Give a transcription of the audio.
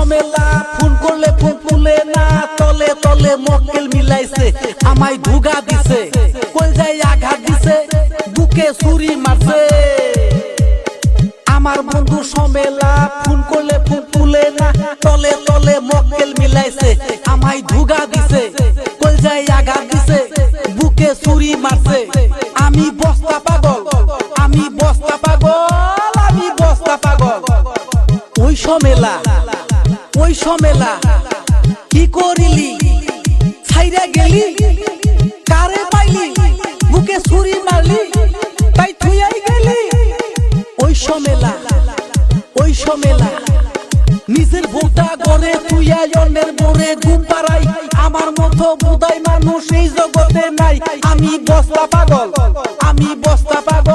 সমেলা phone করলে phone তুলে না, তলে তলে মক্কেল মিলাইছে, আমায় ধুগা দিছে, কলজায় আঘাত দিছে, বুকে ছুরি মারছে। আমার বন্ধু সমেলা ফোন করলে ফোন তুলে না, তলে তলে মক্কেল মিলাইছে, আমায় ধুগা দিছে, কলজায় আঘাত দিছে, বুকে ছুরি মারছে। আমি বস্তা পাগল, আমি বস্তা পাগল, আমি বস্তা পাগল। ওই সমেলা, ওই সমেলা কি করিলি, ছাইরা গেলি, কারে পাইলি, বুকে ছুরি মারলি, তাই থুইয়াই গেলি। ওই সমেলা, ওই সমেলা নিজের বউটা গড়ে তুইয়া অন্যের মোরে ঘুম পাড়াই, আমার মতো বোধাই মানুষ এই জগতে নাই। আমি বস্তা পাগল, আমি বস্তা পাগল।